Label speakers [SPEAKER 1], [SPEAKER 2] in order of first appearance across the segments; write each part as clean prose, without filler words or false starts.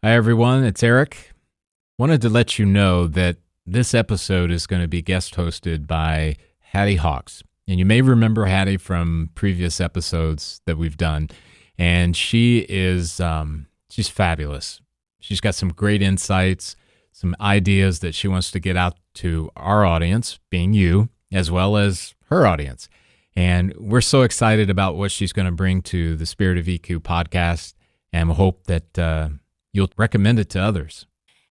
[SPEAKER 1] Hi, everyone. It's Eric. Wanted to let you know that this episode is going to be guest hosted by Hattie Hawks. And you may remember Hattie from previous episodes that we've done. And she is, she's fabulous. She's got some great insights, some ideas that she wants to get out to our audience, being you, as well as her audience. And we're so excited about what she's going to bring to the Spirit of EQ podcast, and we hope that you'll recommend it to others.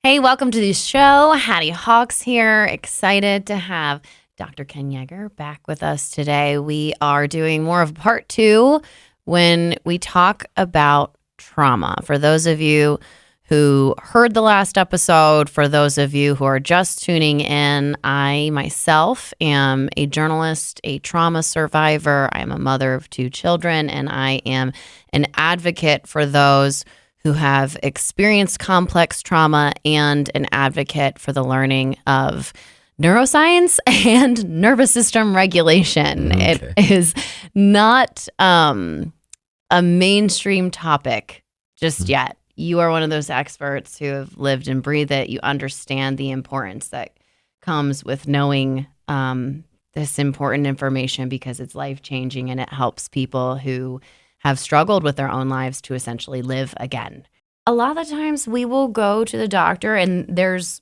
[SPEAKER 2] Hey, welcome to the show. Hattie Hawks here. Excited to have Dr. Ken Yeager back with us today. We are doing more of part 2 when we talk about trauma. For those of you who heard the last episode, for those of you who are just tuning in, I myself am a journalist, a trauma survivor. I am a mother of 2 children, and I am an advocate for those who have experienced complex trauma and an advocate for the learning of neuroscience and nervous system regulation. Okay. It is not a mainstream topic just yet. You are one of those experts who have lived and breathed it. You understand the importance that comes with knowing this important information because it's life-changing and it helps people who have struggled with their own lives to essentially live again. A lot of the times we will go to the doctor, and there's,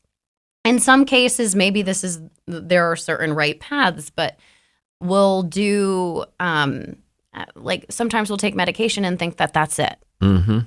[SPEAKER 2] in some cases, maybe there are certain right paths, but we'll do, like sometimes we'll take medication and think that that's it. Mm-hmm.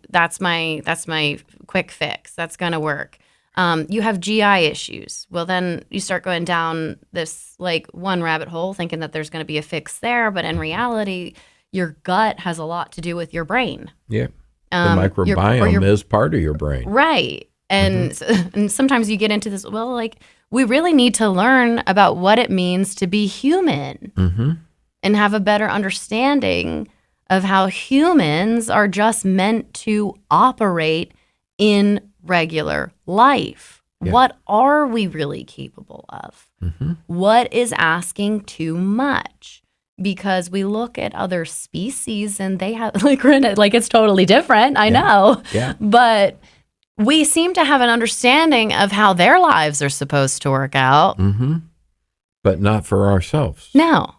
[SPEAKER 2] That's my quick fix. That's going to work. You have GI issues. Well, then you start going down this like one rabbit hole thinking that there's going to be a fix there, but in reality, your gut has a lot to do with your brain.
[SPEAKER 3] Yeah. The microbiome is part of your brain.
[SPEAKER 2] Right. And, and sometimes you get into this, well, like, we really need to learn about what it means to be human and have a better understanding of how humans are just meant to operate in regular life. Yeah. What are we really capable of? What is asking too much? Because we look at other species and they have, like it's totally different, I know. Yeah. But we seem to have an understanding of how their lives are supposed to work out.
[SPEAKER 3] But not for ourselves.
[SPEAKER 2] No.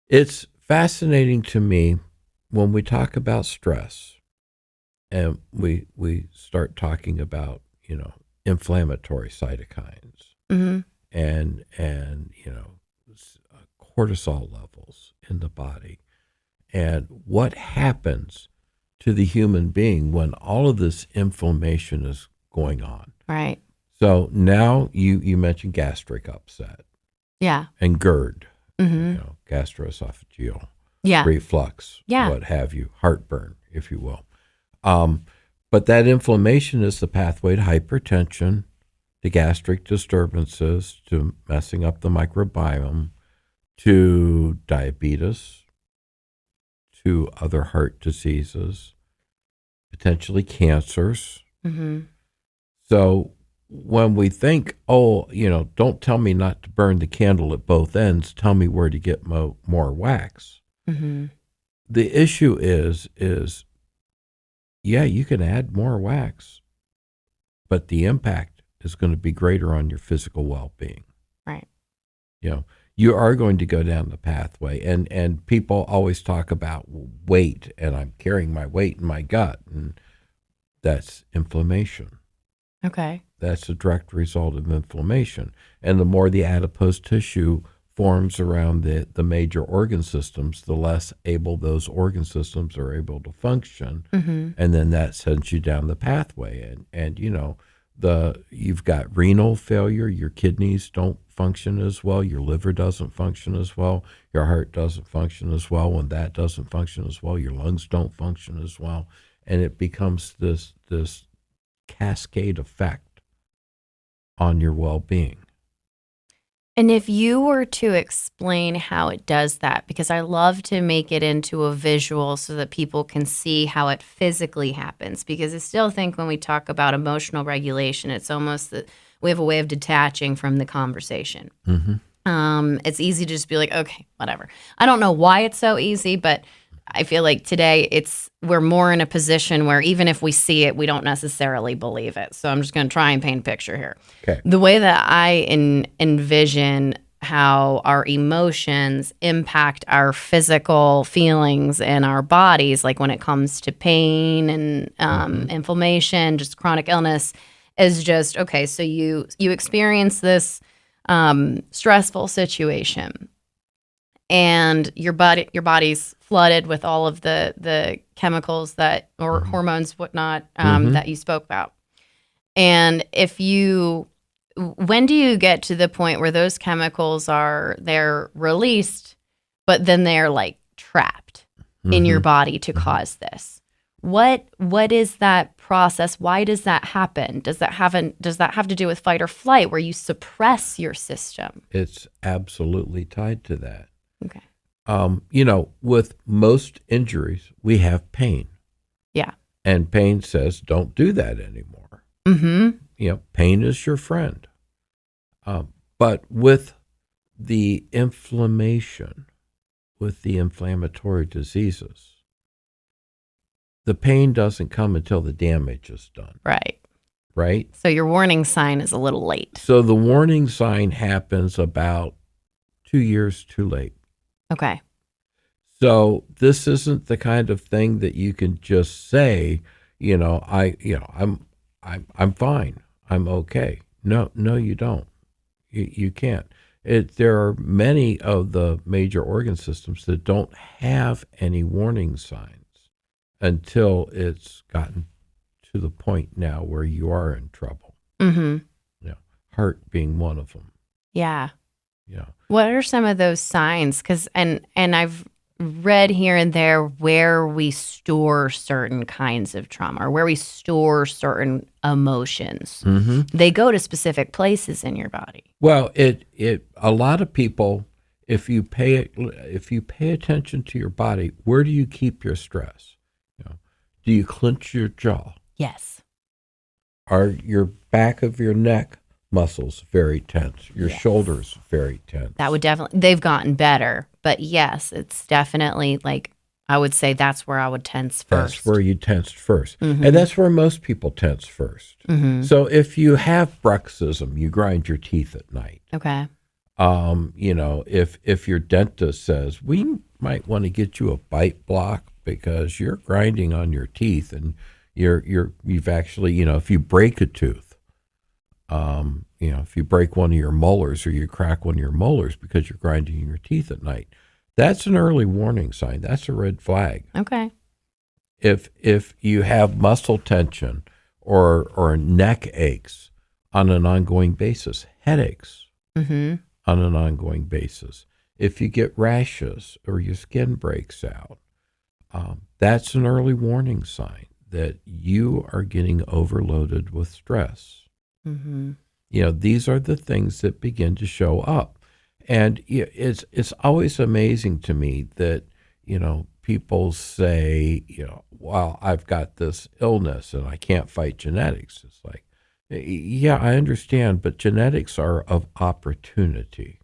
[SPEAKER 3] It's fascinating to me when we talk about stress and we start talking about, inflammatory cytokines and cortisol levels in the body, and what happens to the human being when all of this inflammation is going on.
[SPEAKER 2] Right.
[SPEAKER 3] So now you mentioned gastric upset.
[SPEAKER 2] Yeah.
[SPEAKER 3] And GERD, gastroesophageal reflux, what have you, heartburn, if you will. But that inflammation is the pathway to hypertension, to gastric disturbances, to messing up the microbiome, to diabetes, to other heart diseases, potentially cancers. So when we think, don't tell me not to burn the candle at both ends, tell me where to get more wax. The issue is, you can add more wax, but the impact is going to be greater on your physical well-being.
[SPEAKER 2] Right.
[SPEAKER 3] You are going to go down the pathway, and people always talk about weight, and I'm carrying my weight in my gut, and that's inflammation.
[SPEAKER 2] Okay.
[SPEAKER 3] That's a direct result of inflammation. And the more the adipose tissue forms around the major organ systems, the less able those organ systems are able to function, and then that sends you down the pathway. And you've got renal failure, your kidneys don't function as well, your liver doesn't function as well, your heart doesn't function as well. When that doesn't function as well, your lungs don't function as well, and it becomes this cascade effect on your well-being.
[SPEAKER 2] And if you were to explain how it does that, because I love to make it into a visual so that people can see how it physically happens, because I still think when we talk about emotional regulation, it's almost that we have a way of detaching from the conversation. It's easy to just be like, okay, whatever. I don't know why it's so easy, but I feel like today we're more in a position where even if we see it, we don't necessarily believe it. So I'm just going to try and paint a picture here.
[SPEAKER 3] Okay.
[SPEAKER 2] The way that I envision how our emotions impact our physical feelings and our bodies, like when it comes to pain and inflammation, just chronic illness, is just, okay, so you experience this stressful situation, and your body's flooded with all of the chemicals that or hormones, whatnot, that you spoke about. And when do you get to the point where those chemicals they're released, but then they're like trapped in your body to cause this? What is that process? Why does that happen? Does that have to do with fight or flight, where you suppress your system?
[SPEAKER 3] It's absolutely tied to that.
[SPEAKER 2] Okay.
[SPEAKER 3] With most injuries, we have pain.
[SPEAKER 2] Yeah.
[SPEAKER 3] And pain says, don't do that anymore.
[SPEAKER 2] Mm-hmm.
[SPEAKER 3] Pain is your friend. But with the inflammation, with the inflammatory diseases, the pain doesn't come until the damage is done.
[SPEAKER 2] Right.
[SPEAKER 3] Right?
[SPEAKER 2] So your warning sign is a little late.
[SPEAKER 3] So the warning sign happens about 2 years too late.
[SPEAKER 2] Okay.
[SPEAKER 3] So this isn't the kind of thing that you can just say, I'm fine. I'm okay. No, you don't. You can't. There are many of the major organ systems that don't have any warning signs until it's gotten to the point now where you are in trouble.
[SPEAKER 2] Mm-hmm.
[SPEAKER 3] Heart being one of them.
[SPEAKER 2] Yeah.
[SPEAKER 3] Yeah.
[SPEAKER 2] What are some of those signs? Because and I've read here and there where we store certain kinds of trauma or where we store certain emotions.
[SPEAKER 3] Mm-hmm.
[SPEAKER 2] They go to specific places in your body.
[SPEAKER 3] Well, a lot of people, if you pay attention to your body, where do you keep your stress? Do you clench your jaw?
[SPEAKER 2] Yes.
[SPEAKER 3] Are your back of your neck muscles very tense? Your shoulders very tense?
[SPEAKER 2] That would definitely, they've gotten better, but yes, it's definitely like, I would say that's where I would tense first.
[SPEAKER 3] That's where you tensed first.
[SPEAKER 2] Mm-hmm.
[SPEAKER 3] And that's where most people tense first.
[SPEAKER 2] Mm-hmm.
[SPEAKER 3] So if you have bruxism, you grind your teeth at night.
[SPEAKER 2] Okay.
[SPEAKER 3] If your dentist says, we might want to get you a bite block because you're grinding on your teeth and you've actually, if you break a tooth, if you break one of your molars or you crack one of your molars because you're grinding your teeth at night, that's an early warning sign. That's a red flag.
[SPEAKER 2] Okay.
[SPEAKER 3] If you have muscle tension or neck aches on an ongoing basis, headaches
[SPEAKER 2] Mm-hmm.
[SPEAKER 3] on an ongoing basis, if you get rashes or your skin breaks out, that's an early warning sign that you are getting overloaded with stress.
[SPEAKER 2] Mm-hmm.
[SPEAKER 3] These are the things that begin to show up. And it's always amazing to me that, people say, well, I've got this illness and I can't fight genetics. It's like, yeah, I understand, but genetics are of opportunity.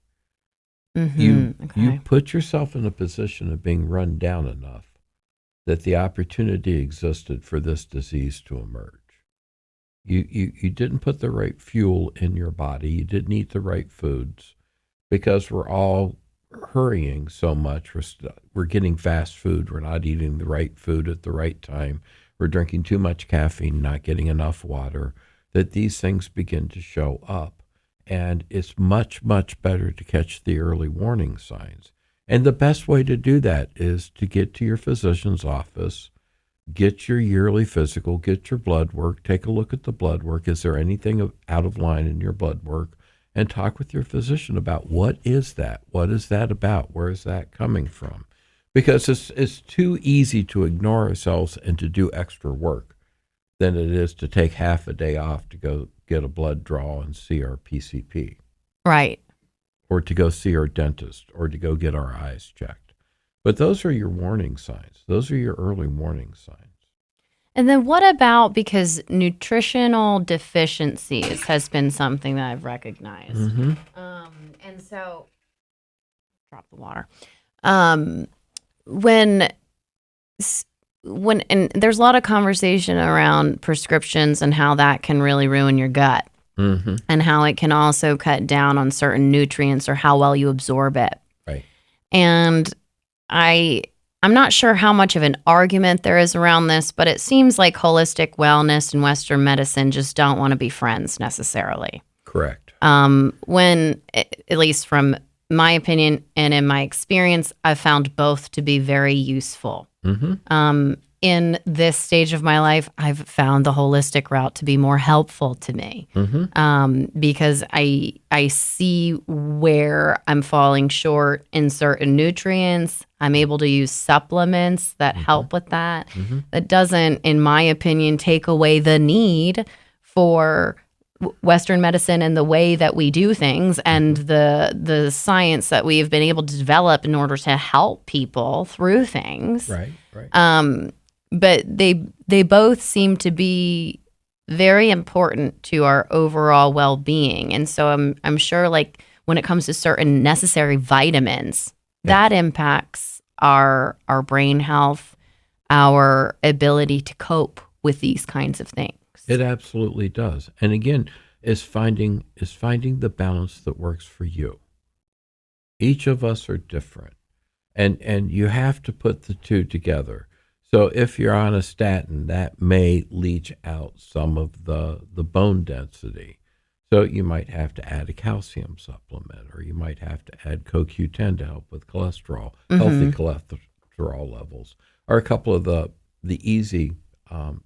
[SPEAKER 2] Mm-hmm.
[SPEAKER 3] You put yourself in a position of being run down enough that the opportunity existed for this disease to emerge. You didn't put the right fuel in your body. You didn't eat the right foods because we're all hurrying so much. We're getting fast food. We're not eating the right food at the right time. We're drinking too much caffeine, not getting enough water, that these things begin to show up. And it's much, much better to catch the early warning signs. And the best way to do that is to get to your physician's office, get your yearly physical, get your blood work, take a look at the blood work. Is there anything out of line in your blood work? And talk with your physician about what is that? What is that about? Where is that coming from? Because it's too easy to ignore ourselves and to do extra work than it is to take half a day off to go get a blood draw and see our PCP.
[SPEAKER 2] Right.
[SPEAKER 3] Or to go see our dentist, or to go get our eyes checked. But those are your warning signs. Those are your early warning signs.
[SPEAKER 2] And then what about, because nutritional deficiencies has been something that I've recognized.
[SPEAKER 3] Mm-hmm.
[SPEAKER 2] And so, drop the water. When and there's a lot of conversation around prescriptions and how that can really ruin your gut, and how it can also cut down on certain nutrients or how well you absorb it.
[SPEAKER 3] Right.
[SPEAKER 2] And I'm not sure how much of an argument there is around this, but it seems like holistic wellness and Western medicine just don't want to be friends necessarily.
[SPEAKER 3] Correct.
[SPEAKER 2] When, at least from my opinion and in my experience, I've found both to be very useful. In this stage of my life, I've found the holistic route to be more helpful to me, because I see where I'm falling short in certain nutrients. I'm able to use supplements that help with that. That doesn't, in my opinion, take away the need for Western medicine and the way that we do things and the science that we've been able to develop in order to help people through things.
[SPEAKER 3] Right.
[SPEAKER 2] But they both seem to be very important to our overall well-being. And so I'm sure, like, when it comes to certain necessary vitamins, that impacts our brain health, our ability to cope with these kinds of things.
[SPEAKER 3] It absolutely does. And again, is finding the balance that works for you. Each of us are different. And you have to put the two together. So if you're on a statin, that may leach out some of the bone density. So you might have to add a calcium supplement, or you might have to add CoQ10 to help with cholesterol, healthy cholesterol levels, or a couple of the easy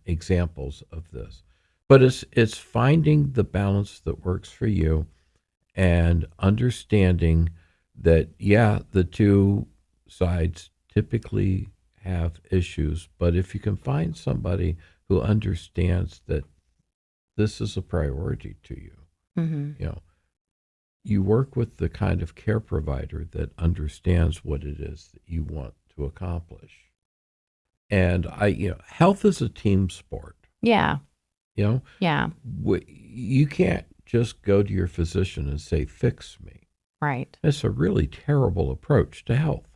[SPEAKER 3] examples of this. But it's finding the balance that works for you and understanding that, the two sides typically have issues, but if you can find somebody who understands that this is a priority to you, you work with the kind of care provider that understands what it is that you want to accomplish. And health is a team sport.
[SPEAKER 2] Yeah.
[SPEAKER 3] You can't just go to your physician and say, fix me.
[SPEAKER 2] Right.
[SPEAKER 3] That's a really terrible approach to health.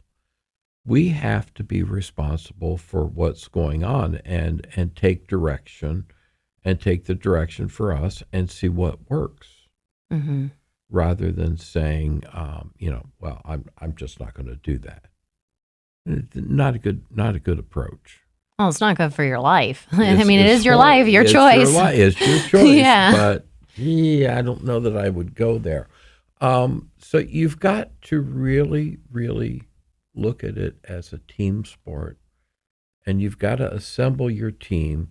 [SPEAKER 3] We have to be responsible for what's going on and take direction, and take the direction for us and see what works, rather than saying, well, I'm just not going to do that. Not a good approach.
[SPEAKER 2] Well, it's not good for your life. I mean, it is your life, your choice.
[SPEAKER 3] It's your choice.
[SPEAKER 2] Yeah.
[SPEAKER 3] But I don't know that I would go there. So you've got to really, really look at it as a team sport, and you've got to assemble your team,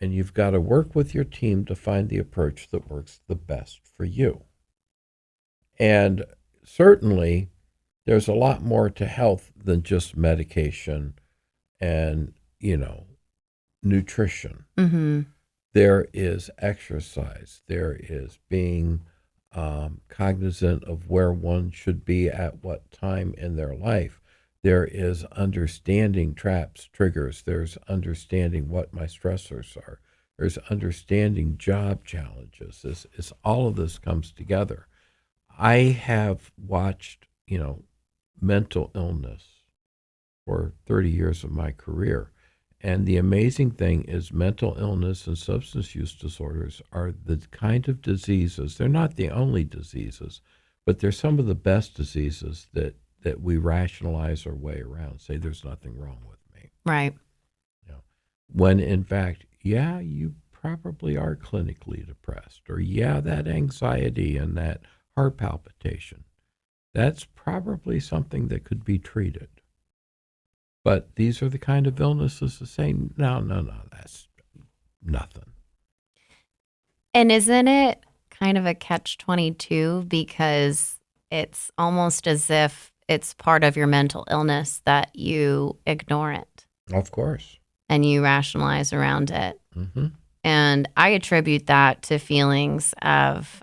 [SPEAKER 3] and you've got to work with your team to find the approach that works the best for you. And certainly there's a lot more to health than just medication and, nutrition. There is exercise. There is being cognizant of where one should be at what time in their life. There is understanding traps, triggers. There's understanding what my stressors are. There's understanding job challenges. It's all of this comes together. I have watched, mental illness for 30 years of my career. And the amazing thing is mental illness and substance use disorders are the kind of diseases, they're not the only diseases, but they're some of the best diseases that we rationalize our way around, say there's nothing wrong with me.
[SPEAKER 2] Right.
[SPEAKER 3] When in fact, you probably are clinically depressed, or that anxiety and that heart palpitation, that's probably something that could be treated. But these are the kind of illnesses that say, no, that's nothing.
[SPEAKER 2] And isn't it kind of a catch-22, because it's almost as if it's part of your mental illness that you ignore it.
[SPEAKER 3] Of course.
[SPEAKER 2] And you rationalize around it. And I attribute that to feelings of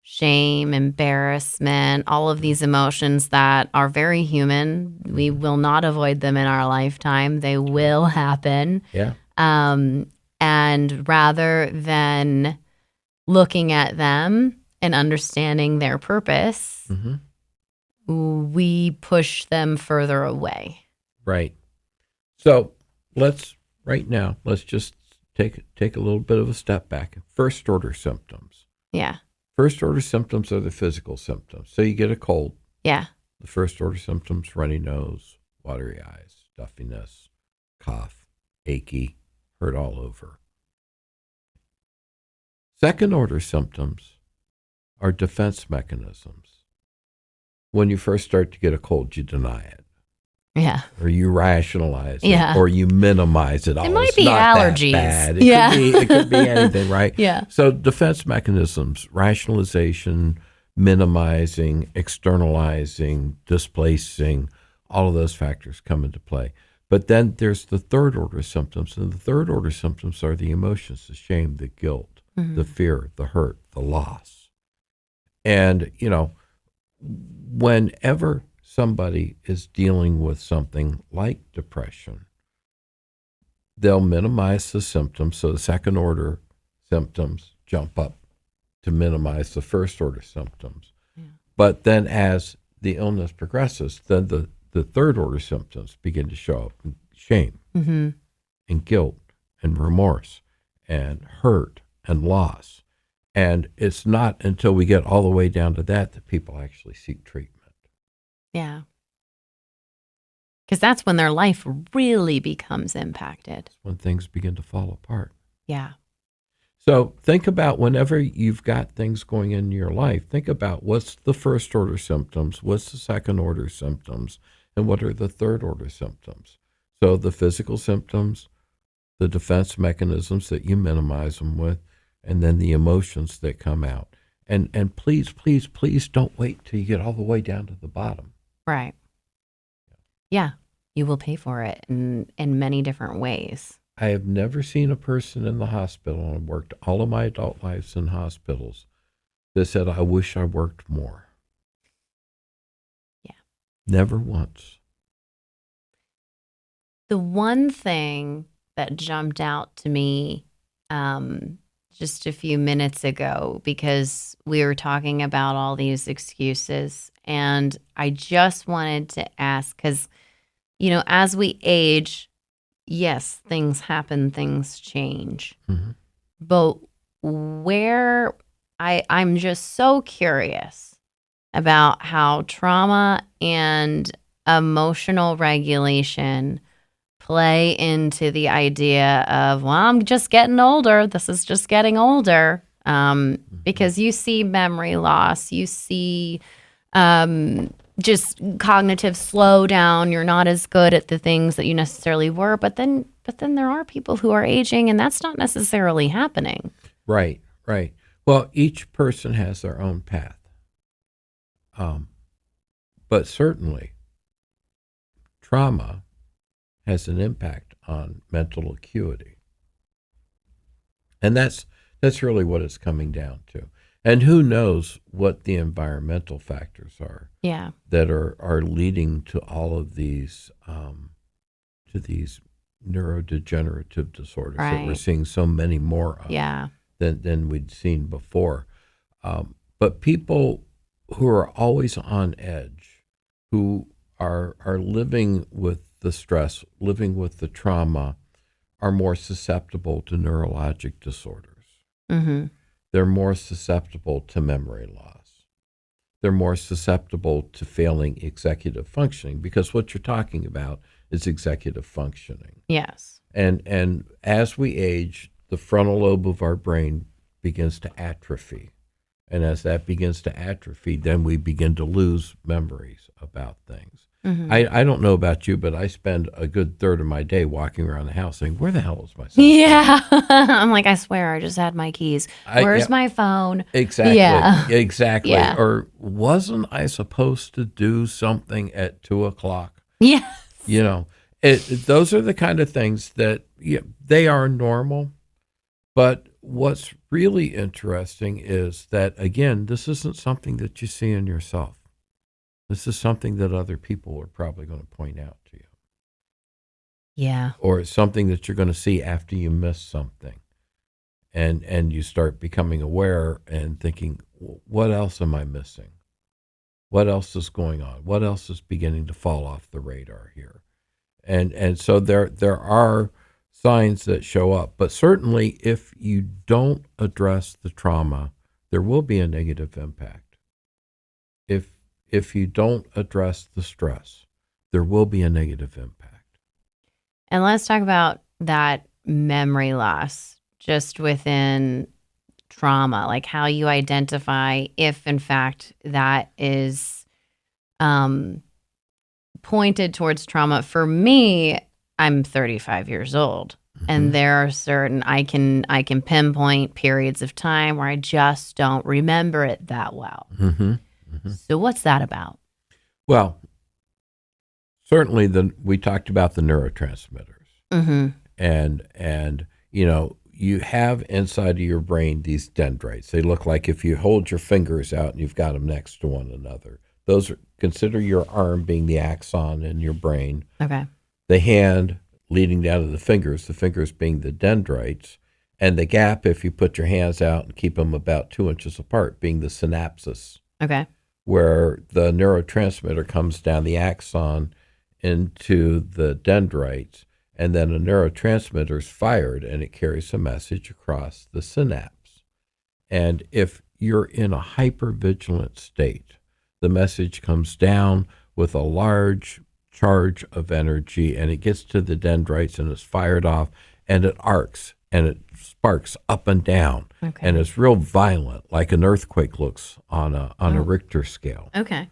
[SPEAKER 2] shame, embarrassment, all of these emotions that are very human. We will not avoid them in our lifetime. They will happen.
[SPEAKER 3] Yeah.
[SPEAKER 2] And rather than looking at them and understanding their purpose, we push them further away.
[SPEAKER 3] Right. So let's just take a little bit of a step back. First order symptoms.
[SPEAKER 2] Yeah.
[SPEAKER 3] First order symptoms are the physical symptoms. So you get a cold.
[SPEAKER 2] Yeah.
[SPEAKER 3] The first order symptoms: runny nose, watery eyes, stuffiness, cough, achy, hurt all over. Second order symptoms are defense mechanisms. When you first start to get a cold, you deny it.
[SPEAKER 2] Yeah.
[SPEAKER 3] Or you rationalize it.
[SPEAKER 2] Yeah.
[SPEAKER 3] Or you minimize it.
[SPEAKER 2] It might be allergies.
[SPEAKER 3] That bad.
[SPEAKER 2] Yeah.
[SPEAKER 3] It could be anything, right?
[SPEAKER 2] Yeah.
[SPEAKER 3] So defense mechanisms: rationalization, minimizing, externalizing, displacing, all of those factors come into play. But then there's the third order symptoms, and the third order symptoms are the emotions: the shame, the guilt, the fear, the hurt, the loss. And, whenever somebody is dealing with something like depression, they'll minimize the symptoms. So the second order symptoms jump up to minimize the first order symptoms. Yeah. But then as the illness progresses, then the third order symptoms begin to show up: shame and guilt and remorse and hurt and loss. And it's not until we get all the way down to that people actually seek treatment.
[SPEAKER 2] Yeah. Because that's when their life really becomes impacted.
[SPEAKER 3] That's when things begin to fall apart.
[SPEAKER 2] Yeah.
[SPEAKER 3] So think about whenever you've got things going in your life, think about what's the first order symptoms, what's the second order symptoms, and what are the third order symptoms. So the physical symptoms, the defense mechanisms that you minimize them with, and then the emotions that come out. And please, please, please don't wait till you get all the way down to the bottom.
[SPEAKER 2] Right. Yeah. You will pay for it in many different ways.
[SPEAKER 3] I have never seen a person in the hospital, and I've worked all of my adult lives in hospitals, that said, I wish I worked more.
[SPEAKER 2] Yeah.
[SPEAKER 3] Never once.
[SPEAKER 2] The one thing that jumped out to me just a few minutes ago, because we were talking about all these excuses, and I just wanted to ask, because, as we age, yes, things happen, things change. Mm-hmm. But where I'm just so curious about how trauma and emotional regulation play into the idea of, well, I'm just getting older. This is just getting older. Because you see memory loss, you see just cognitive slowdown. You're not as good at the things that you necessarily were. But then there are people who are aging, and that's not necessarily happening.
[SPEAKER 3] Right. Well, each person has their own path. But certainly, trauma has an impact on mental acuity. And that's really what it's coming down to. And who knows what the environmental factors are that are leading to all of these to these neurodegenerative disorders that we're seeing so many more of than we'd seen before. But people who are always on edge, who are living with the stress, living with the trauma, are more susceptible to neurologic disorders. Mm-hmm. They're more susceptible to memory loss. They're more susceptible to failing executive functioning, because what you're talking about is executive functioning.
[SPEAKER 2] Yes.
[SPEAKER 3] And as we age, the frontal lobe of our brain begins to atrophy. And as that begins to atrophy, then we begin to lose memories about things. Mm-hmm. I don't know about you, but I spend a good third of my day walking around the house saying, where the hell is my cell phone?
[SPEAKER 2] Yeah. I'm like, I swear I just had my keys. Where's my phone?
[SPEAKER 3] Exactly.
[SPEAKER 2] Yeah.
[SPEAKER 3] Exactly.
[SPEAKER 2] Yeah.
[SPEAKER 3] Or wasn't I supposed to do something at 2:00?
[SPEAKER 2] Yes.
[SPEAKER 3] Those are the kind of things that they are normal. But what's really interesting is that, again, this isn't something that you see in yourself. This is something that other people are probably going to point out to you.
[SPEAKER 2] Yeah.
[SPEAKER 3] Or it's something that you're going to see after you miss something. And you start becoming aware and thinking, what else am I missing? What else is going on? What else is beginning to fall off the radar here? And so there are signs that show up, but certainly if you don't address the trauma, there will be a negative impact. If you don't address the stress, there will be a negative impact.
[SPEAKER 2] And let's talk about that memory loss just within trauma, like how you identify if in fact that is pointed towards trauma. For me, I'm 35 years old, and there are certain I can pinpoint periods of time where I just don't remember it that well. So what's that about?
[SPEAKER 3] Well, certainly we talked about the neurotransmitters, and you have inside of your brain these dendrites. They look like if you hold your fingers out and you've got them next to one another. Consider your arm being the axon in your brain.
[SPEAKER 2] Okay.
[SPEAKER 3] The hand leading down to the fingers being the dendrites, and the gap, if you put your hands out and keep them about 2 inches apart, being the synapses.
[SPEAKER 2] Okay.
[SPEAKER 3] Where the neurotransmitter comes down the axon into the dendrites, and then a neurotransmitter is fired and it carries a message across the synapse. And if you're in a hypervigilant state, the message comes down with a large charge of energy, and it gets to the dendrites and is fired off, and it arcs and it sparks up and down, and it's real violent, like an earthquake looks on a Richter scale.
[SPEAKER 2] Okay.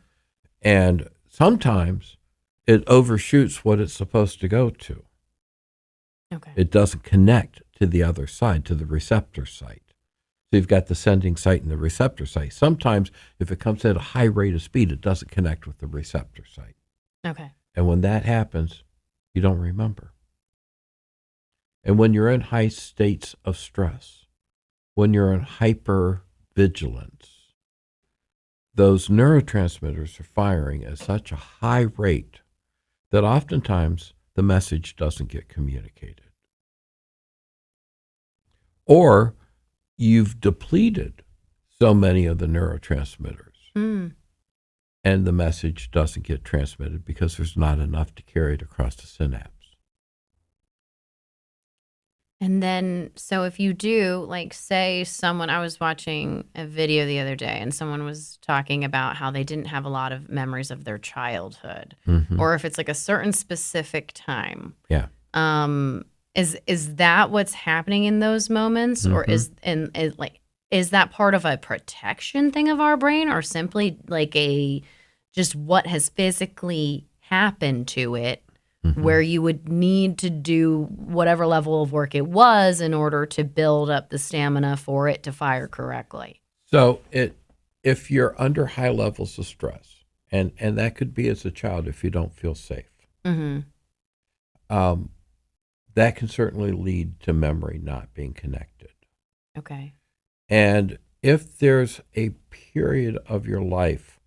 [SPEAKER 3] And sometimes it overshoots what it's supposed to go to.
[SPEAKER 2] Okay.
[SPEAKER 3] It doesn't connect to the other side, to the receptor site. So you've got the sending site and the receptor site. Sometimes if it comes at a high rate of speed, it doesn't connect with the receptor site.
[SPEAKER 2] Okay.
[SPEAKER 3] And when that happens, you don't remember. And when you're in high states of stress, when you're in hyper-vigilance, those neurotransmitters are firing at such a high rate that oftentimes the message doesn't get communicated. Or you've depleted so many of the neurotransmitters, and the message doesn't get transmitted because there's not enough to carry it across the synapse.
[SPEAKER 2] And then, so if you do, like, say I was watching a video the other day and someone was talking about how they didn't have a lot of memories of their childhood, or if it's like a certain specific time.
[SPEAKER 3] Yeah.
[SPEAKER 2] Is that what's happening in those moments, or is that part of a protection thing of our brain, or simply like just what has physically happened to it? Where you would need to do whatever level of work it was in order to build up the stamina for it to fire correctly.
[SPEAKER 3] So if you're under high levels of stress, and that could be as a child if you don't feel safe, that can certainly lead to memory not being connected.
[SPEAKER 2] Okay.
[SPEAKER 3] And if there's a period of your life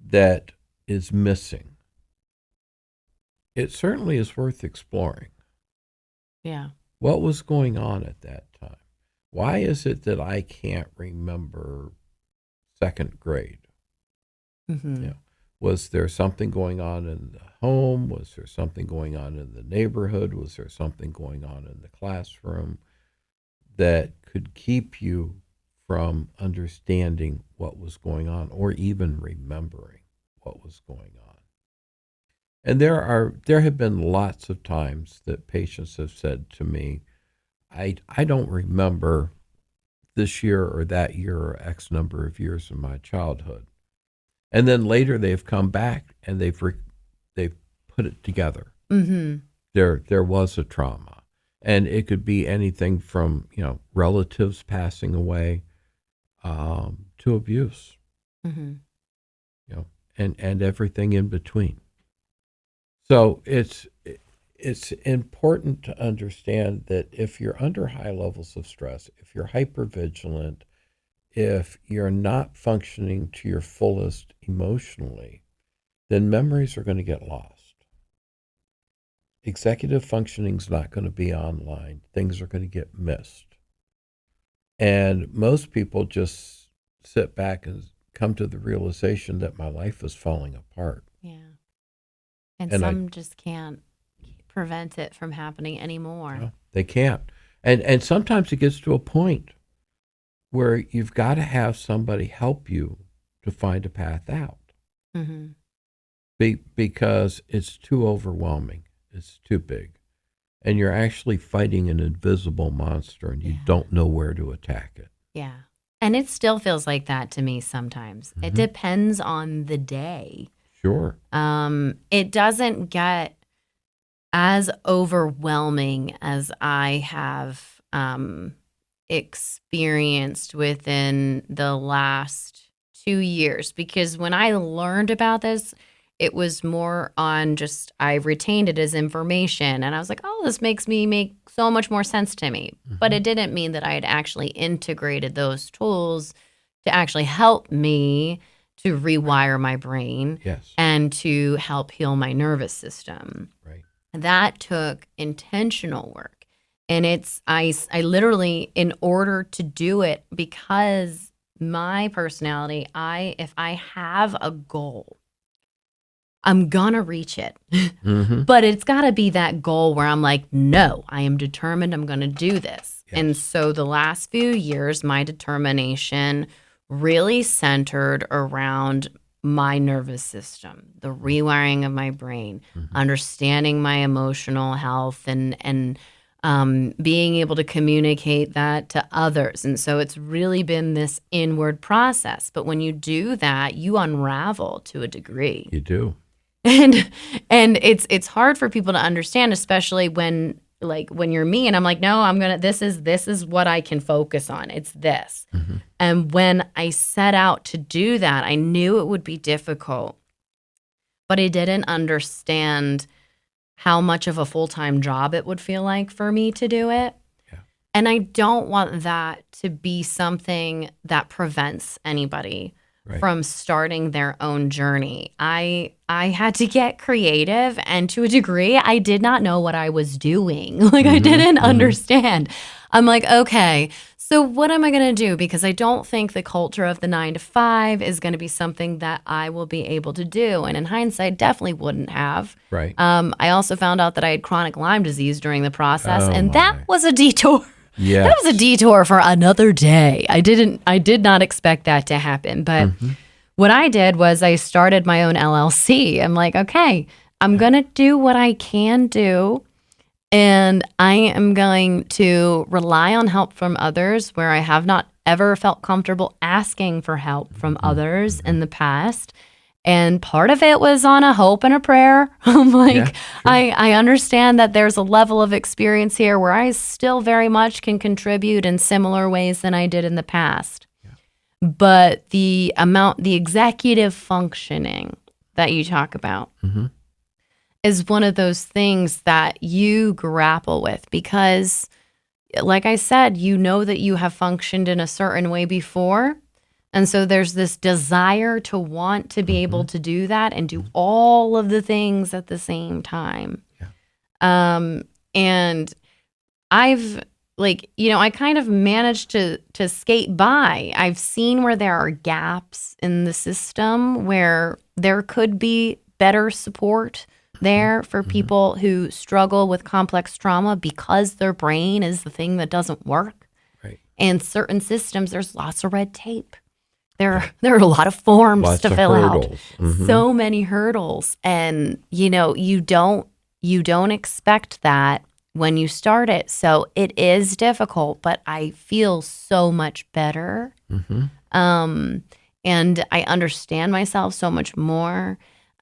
[SPEAKER 3] that is missing, it certainly is worth exploring.
[SPEAKER 2] Yeah.
[SPEAKER 3] What was going on at that time? Why is it that I can't remember second grade? Was there something going on in the home? Was there something going on in the neighborhood? Was there something going on in the classroom that could keep you from understanding what was going on, or even remembering what was going on? And there have been lots of times that patients have said to me, I don't remember this year or that year or X number of years in my childhood. And then later they've come back and they've put it together. There was a trauma. And it could be anything from, relatives passing away to abuse, and everything in between. So it's important to understand that if you're under high levels of stress, if you're hypervigilant, if you're not functioning to your fullest emotionally, then memories are going to get lost. Executive functioning is not going to be online. Things are going to get missed. And most people just sit back and come to the realization that my life is falling apart.
[SPEAKER 2] Yeah. And some just can't prevent it from happening anymore.
[SPEAKER 3] No, they can't. And sometimes it gets to a point where you've got to have somebody help you to find a path out.
[SPEAKER 2] Mm-hmm.
[SPEAKER 3] Because it's too overwhelming. It's too big. And you're actually fighting an invisible monster and you don't know where to attack it.
[SPEAKER 2] Yeah. And it still feels like that to me sometimes. It depends on the day.
[SPEAKER 3] Sure.
[SPEAKER 2] It doesn't get as overwhelming as I have experienced within the last 2 years. Because when I learned about this, it was more on just, I retained it as information. And I was like, oh, this makes me make so much more sense to me. But it didn't mean that I had actually integrated those tools to actually help me to rewire my brain and to help heal my nervous system.
[SPEAKER 3] Right.
[SPEAKER 2] That took intentional work. And I literally, in order to do it, because my personality, if I have a goal, I'm gonna reach it. But it's gotta be that goal where I'm like, no, I am determined I'm gonna do this. Yes. And so the last few years, my determination really centered around my nervous system, the rewiring of my brain, understanding my emotional health, and being able to communicate that to others. And so it's really been this inward process. But when you do that, you unravel to a degree.
[SPEAKER 3] You do.
[SPEAKER 2] And it's hard for people to understand, especially when you're me and I'm like, no, this is what I can focus on. It's this. And when I set out to do that, I knew it would be difficult, but I didn't understand how much of a full-time job it would feel like for me to do it. Yeah. And I don't want that to be something that prevents anybody from starting their own journey. I had to get creative, and to a degree, I did not know what I was doing. I didn't understand. I'm like, okay, so what am I going to do? Because I don't think the culture of the 9 to 5 is going to be something that I will be able to do. And in hindsight, definitely wouldn't have.
[SPEAKER 3] Right.
[SPEAKER 2] I also found out that I had chronic Lyme disease during the process, and that was a detour.
[SPEAKER 3] Yeah,
[SPEAKER 2] that was a detour for another day. I did not expect that to happen. But what I did was I started my own LLC. I'm like, okay, I'm going to do what I can do. And I am going to rely on help from others where I have not ever felt comfortable asking for help from others in the past. And part of it was on a hope and a prayer. I'm like, I understand that there's a level of experience here where I still very much can contribute in similar ways than I did in the past. Yeah. But the executive functioning that you talk about is one of those things that you grapple with because, like I said, you know that you have functioned in a certain way before. And so there's this desire to want to be able to do that and do all of the things at the same time. Yeah. And I've I kind of managed to skate by. I've seen where there are gaps in the system where there could be better support there for people who struggle with complex trauma because their brain is the thing that doesn't work. Right. And certain systems, there's lots of red tape. There are a lot of forms to fill out. So many hurdles. And, you don't expect that when you start it. So it is difficult, but I feel so much better. And I understand myself so much more.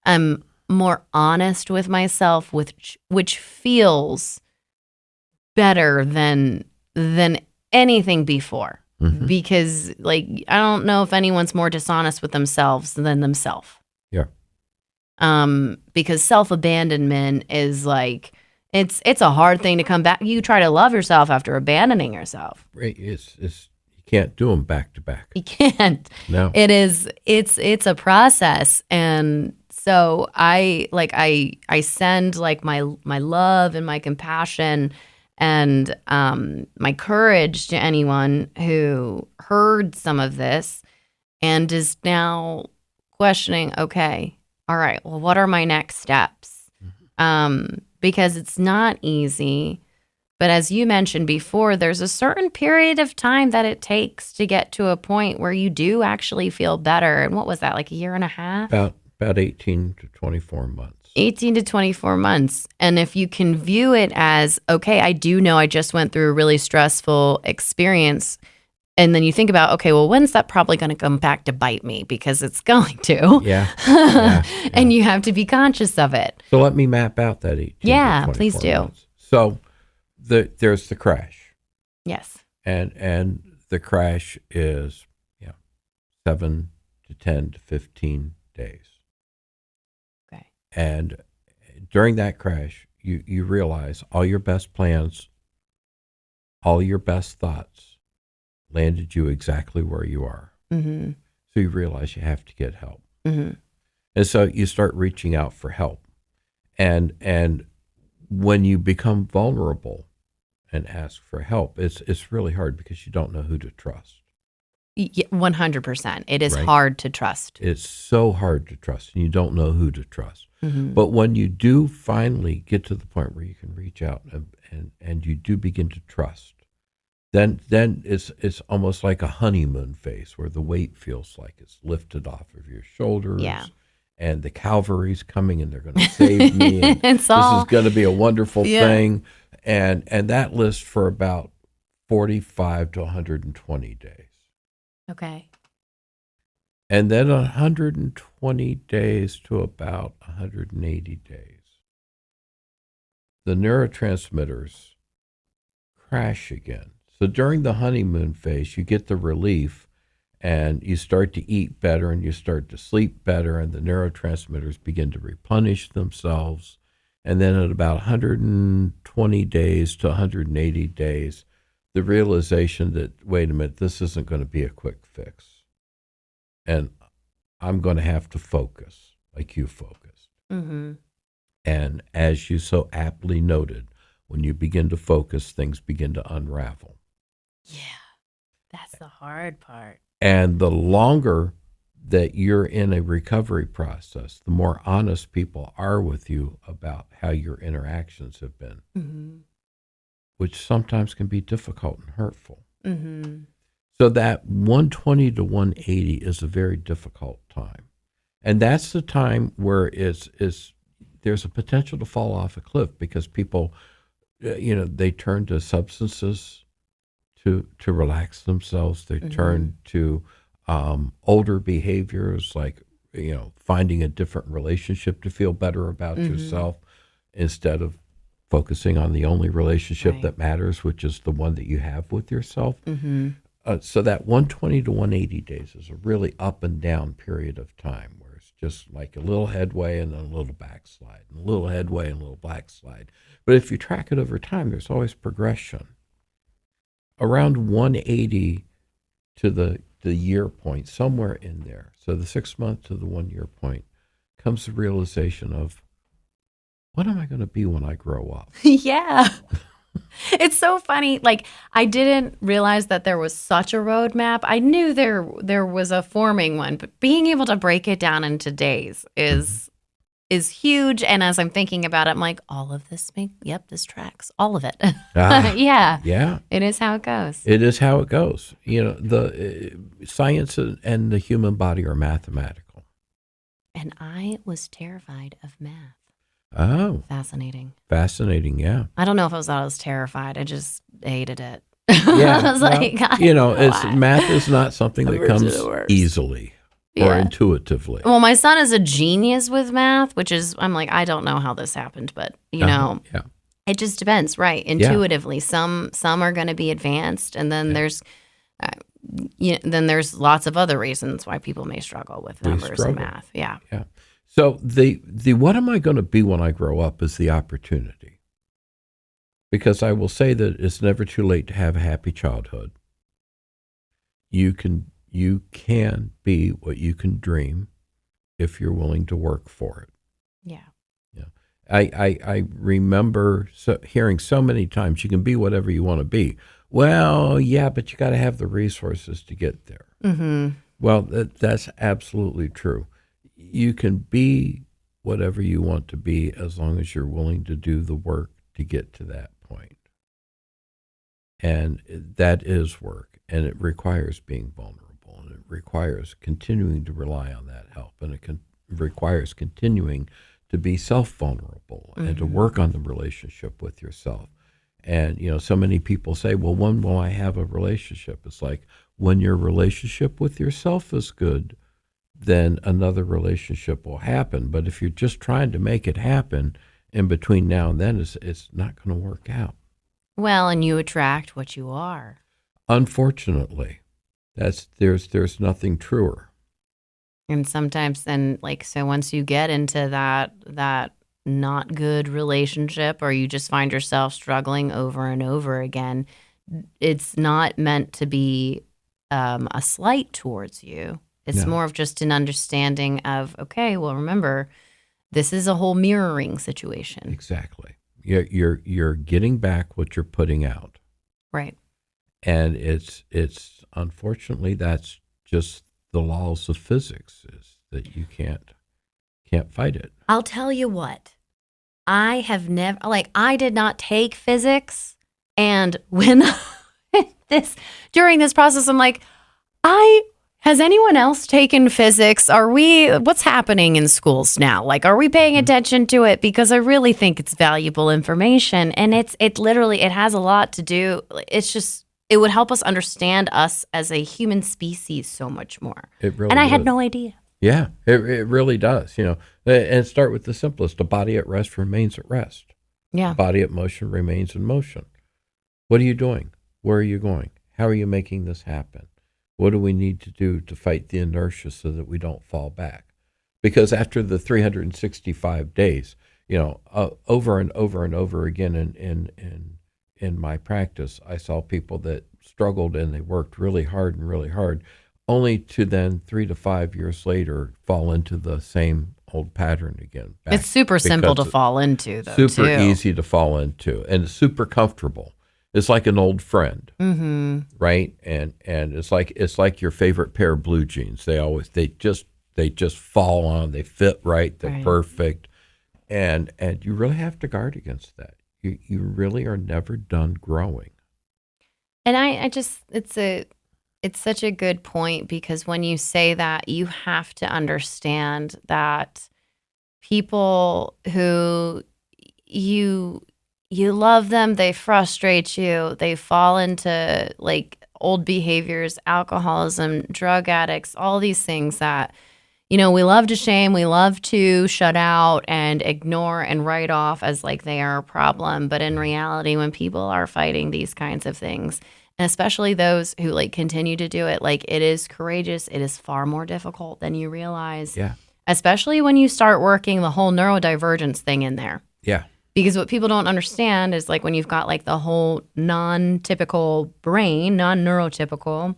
[SPEAKER 2] I'm more honest with myself, which feels better than anything before. Because I don't know if anyone's more dishonest with themselves than themselves.
[SPEAKER 3] Yeah.
[SPEAKER 2] Because self-abandonment is it's a hard thing to come back. You try to love yourself after abandoning yourself.
[SPEAKER 3] Right. It's you can't do them back to back.
[SPEAKER 2] You can't.
[SPEAKER 3] No.
[SPEAKER 2] It's a process. And so I send my love and my compassion and my courage to anyone who heard some of this and is now questioning, okay, all right, well, what are my next steps? because it's not easy. But as you mentioned before, there's a certain period of time that it takes to get to a point where you do actually feel better. And what was that, like a year and a half?
[SPEAKER 3] About 18 to 24 months.
[SPEAKER 2] 18 to 24 months. And if you can view it as, okay, I do know I just went through a really stressful experience. And then you think about, okay, well, when's that probably going to come back to bite me? Because it's going to.
[SPEAKER 3] Yeah.
[SPEAKER 2] And you have to be conscious of it.
[SPEAKER 3] So let me map out that 18 to 24
[SPEAKER 2] please do.
[SPEAKER 3] months. So there's the crash.
[SPEAKER 2] Yes.
[SPEAKER 3] And the crash is 7 to 10 to 15 days.
[SPEAKER 2] Okay.
[SPEAKER 3] And during that crash, you realize all your best plans, all your best thoughts landed you exactly where you are.
[SPEAKER 2] Mm-hmm.
[SPEAKER 3] So you realize you have to get help.
[SPEAKER 2] Mm-hmm.
[SPEAKER 3] And so you start reaching out for help. And when you become vulnerable and ask for help, it's really hard because you don't know who to trust.
[SPEAKER 2] 100%. It is
[SPEAKER 3] Right?
[SPEAKER 2] hard to trust.
[SPEAKER 3] It's so hard to trust, and you don't know who to trust.
[SPEAKER 2] Mm-hmm.
[SPEAKER 3] But when you do finally get to the point where you can reach out and you do begin to trust, then it's almost like a honeymoon phase where the weight feels like it's lifted off of your shoulders.
[SPEAKER 2] Yeah.
[SPEAKER 3] And the cavalry's coming and they're going to save me. And this is going to be a wonderful thing. And that lasts for about 45 to 120 days.
[SPEAKER 2] Okay.
[SPEAKER 3] And then 120 days to about 180 days, the neurotransmitters crash again. So during the honeymoon phase, you get the relief and you start to eat better and you start to sleep better, and the neurotransmitters begin to replenish themselves. And then at about 120 days to 180 days, the realization that, wait a minute, this isn't going to be a quick fix. And I'm going to have to focus like you focused.
[SPEAKER 2] Mm-hmm.
[SPEAKER 3] And as you so aptly noted, when you begin to focus, things begin to unravel.
[SPEAKER 2] Yeah, that's the hard part.
[SPEAKER 3] And the longer that you're in a recovery process, the more honest people are with you about how your interactions have been,
[SPEAKER 2] mm-hmm.
[SPEAKER 3] which sometimes can be difficult and hurtful.
[SPEAKER 2] Mm-hmm.
[SPEAKER 3] So that 120 to 180 is a very difficult time. And that's the time where there's a potential to fall off a cliff because people, they turn to substances to relax themselves. They
[SPEAKER 2] mm-hmm.
[SPEAKER 3] turn to older behaviors like, finding a different relationship to feel better about
[SPEAKER 2] mm-hmm.
[SPEAKER 3] yourself instead of focusing on the only relationship
[SPEAKER 2] right.
[SPEAKER 3] that matters, which is the one that you have with yourself.
[SPEAKER 2] Mm-hmm.
[SPEAKER 3] So that 120 to 180 days is a really up and down period of time where it's just like a little headway and then a little backslide, and a little headway and a little backslide. But if you track it over time, there's always progression. Around 180 to the year point, somewhere in there, so the 6 month to the 1 year point, comes the realization of, what am I going to be when I grow up?
[SPEAKER 2] Yeah. It's so funny. Like, I didn't realize that there was such a roadmap. I knew there was a forming one, but being able to break it down into days is huge. And as I'm thinking about it, I'm like, all of this this tracks. All of it. Yeah.
[SPEAKER 3] Yeah.
[SPEAKER 2] It is how it goes.
[SPEAKER 3] It is how it goes. The science and the human body are mathematical.
[SPEAKER 2] And I was terrified of math.
[SPEAKER 3] Oh. Fascinating, yeah.
[SPEAKER 2] I don't know if I was terrified. I just hated it.
[SPEAKER 3] Yeah.
[SPEAKER 2] I was like,
[SPEAKER 3] math is not something that comes easily or intuitively.
[SPEAKER 2] Well, my son is a genius with math, which is, I'm like, I don't know how this happened, but it just depends, right? Intuitively, some are going to be advanced, and then there's lots of other reasons why people may struggle with numbers and math. Yeah.
[SPEAKER 3] Yeah. So the what am I going to be when I grow up is the opportunity. Because I will say that it's never too late to have a happy childhood. You can be what you can dream if you're willing to work for it.
[SPEAKER 2] Yeah.
[SPEAKER 3] Yeah. I remember hearing so many times, you can be whatever you want to be. Well, yeah, but you got to have the resources to get there.
[SPEAKER 2] Mm-hmm.
[SPEAKER 3] Well, that's absolutely true. You can be whatever you want to be, as long as you're willing to do the work to get to that point. And that is work, and it requires being vulnerable, and it requires continuing to rely on that help, and it requires continuing to be self-vulnerable and to work on the relationship with yourself. And, so many people say, well, when will I have a relationship? It's like, when your relationship with yourself is good, then another relationship will happen. But if you're just trying to make it happen in between now and then, it's not going to work out.
[SPEAKER 2] Well, and you attract what you are.
[SPEAKER 3] Unfortunately, there's nothing truer.
[SPEAKER 2] And sometimes then, so once you get into that not good relationship, or you just find yourself struggling over and over again, it's not meant to be a slight towards you. It's more of just an understanding of, okay, well, remember, this is a whole mirroring situation.
[SPEAKER 3] Exactly. You're getting back what you're putting out.
[SPEAKER 2] Right.
[SPEAKER 3] And it's unfortunately, that's just the laws of physics, is that you can't fight it.
[SPEAKER 2] I'll tell you what, I have never, I did not take physics. And when during this process, I'm like, has anyone else taken physics? What's happening in schools now? Are we paying attention to it? Because I really think it's valuable information. And it literally has a lot to do. It would help us understand us as a human species so much more.
[SPEAKER 3] It really
[SPEAKER 2] and I
[SPEAKER 3] does.
[SPEAKER 2] had no idea.
[SPEAKER 3] Yeah, it really does. And start with the simplest. A body at rest remains at rest.
[SPEAKER 2] Yeah.
[SPEAKER 3] A body at motion remains in motion. What are you doing? Where are you going? How are you making this happen? What do we need to do to fight the inertia so that we don't fall back? Because after the 365 days, over and over and over again in my practice, I saw people that struggled and they worked really hard, only to then 3 to 5 years later fall into the same old pattern again.
[SPEAKER 2] It's super simple to fall into, though.
[SPEAKER 3] Super easy to fall into, and it's super comfortable. It's like an old friend, right? And it's like your favorite pair of blue jeans. They just fall on. They fit right. They're perfect, and you really have to guard against that. You really are never done growing.
[SPEAKER 2] And it's such a good point, because when you say that, you have to understand that people who you love them, they frustrate you, they fall into old behaviors, alcoholism, drug addicts, all these things that, we love to shame, we love to shut out and ignore and write off as they are a problem. But in reality, when people are fighting these kinds of things, and especially those who continue to do it, it is courageous, it is far more difficult than you realize.
[SPEAKER 3] Yeah.
[SPEAKER 2] Especially when you start working the whole neurodivergence thing in there.
[SPEAKER 3] Yeah.
[SPEAKER 2] Because what people don't understand is when you've got the whole non-typical brain, non-neurotypical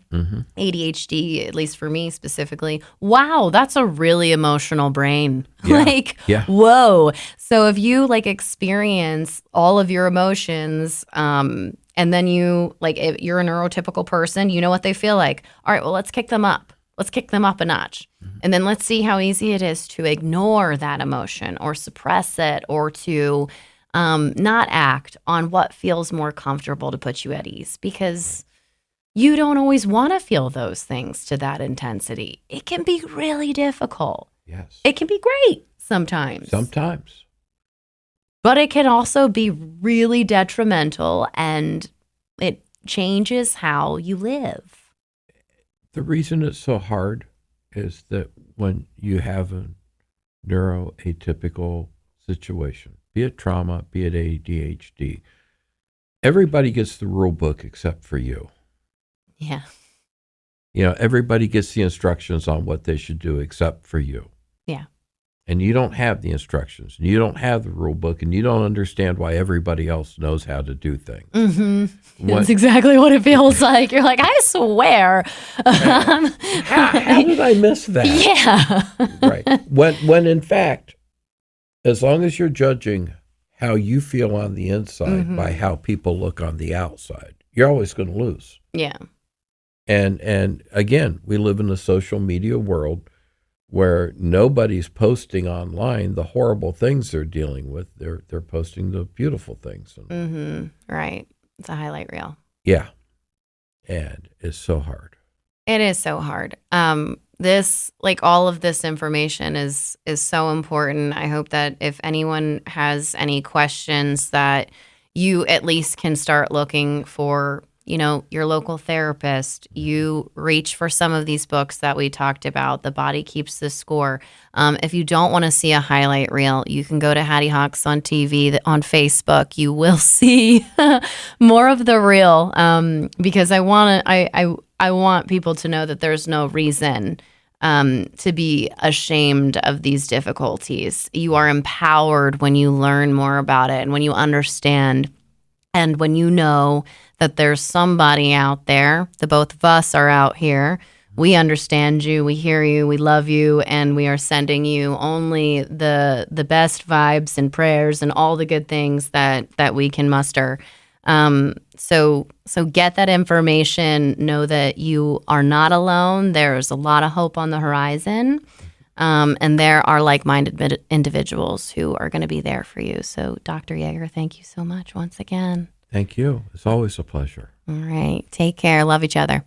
[SPEAKER 2] ADHD, at least for me specifically, wow, that's a really emotional brain.
[SPEAKER 3] Yeah.
[SPEAKER 2] Whoa. So if you experience all of your emotions, and then if you're a neurotypical person, you know what they feel like. All right, well, let's kick them up. Let's kick them up a notch. And then let's see how easy it is to ignore that emotion or suppress it, or to not act on what feels more comfortable to put you at ease, because you don't always want to feel those things to that intensity. It can be really difficult.
[SPEAKER 3] Yes.
[SPEAKER 2] It can be great sometimes. But it can also be really detrimental, and it changes how you live.
[SPEAKER 3] The reason it's so hard is that when you have a neuroatypical situation, be it trauma, be it ADHD, everybody gets the rule book except for you.
[SPEAKER 2] Yeah.
[SPEAKER 3] Everybody gets the instructions on what they should do except for you.
[SPEAKER 2] Yeah.
[SPEAKER 3] And you don't have the instructions, and you don't have the rule book, and you don't understand why everybody else knows how to do things.
[SPEAKER 2] That's exactly what it feels like. You're like, I swear.
[SPEAKER 3] How did I miss that?
[SPEAKER 2] Yeah.
[SPEAKER 3] Right. When in fact, as long as you're judging how you feel on the inside by how people look on the outside, you're always going to lose.
[SPEAKER 2] Yeah.
[SPEAKER 3] And again, we live in a social media world where nobody's posting online the horrible things they're dealing with. They're posting the beautiful things.
[SPEAKER 2] Right. It's a highlight reel.
[SPEAKER 3] Yeah. And it's so hard.
[SPEAKER 2] It is so hard. This, like, all of this information is so important. I hope that if anyone has any questions, that you at least can start looking for, your local therapist. You reach for some of these books that we talked about. The Body Keeps the Score. If you don't want to see a highlight reel, you can go to Hattie Hawks on TV, on Facebook. You will see more of the real, because I want people to know that there's no reason to be ashamed of these difficulties. You are empowered when you learn more about it and when you understand, and when you know that there's somebody out there. The both of us are out here. We understand you, we hear you, we love you, and we are sending you only the best vibes and prayers and all the good things that we can muster. So get that information. Know that you are not alone. There's a lot of hope on the horizon. And there are like-minded individuals who are going to be there for you. So Dr. Yeager, thank you so much once again.
[SPEAKER 3] Thank you. It's always a pleasure.
[SPEAKER 2] All right. Take care. Love each other.